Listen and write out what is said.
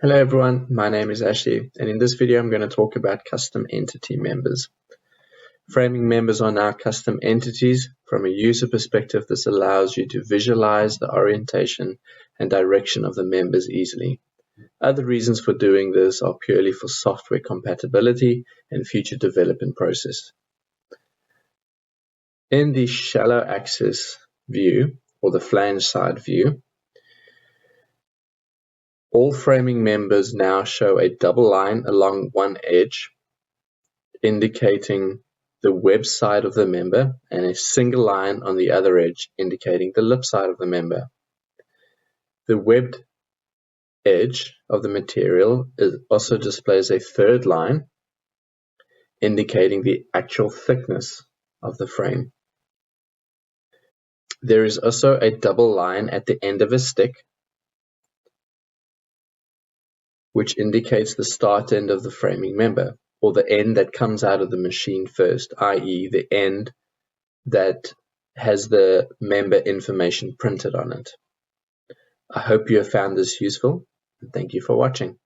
Hello everyone, my name is Ashley, and in this video I'm going to talk about custom entity members. Framing members are now custom entities. From a user perspective, this allows you to visualize the orientation and direction of the members easily. Other reasons for doing this are purely for software compatibility and future development process. In the shallow axis view, or the flange side view, all framing members now show a double line along one edge, indicating the web side of the member, and a single line on the other edge, indicating the lip side of the member. The webbed edge of the material also displays a third line, indicating the actual thickness of the frame. There is also a double line at the end of a stick, which indicates the start end of the framing member, or the end that comes out of the machine first, i.e. the end that has the member information printed on it. I hope you have found this useful, and thank you for watching.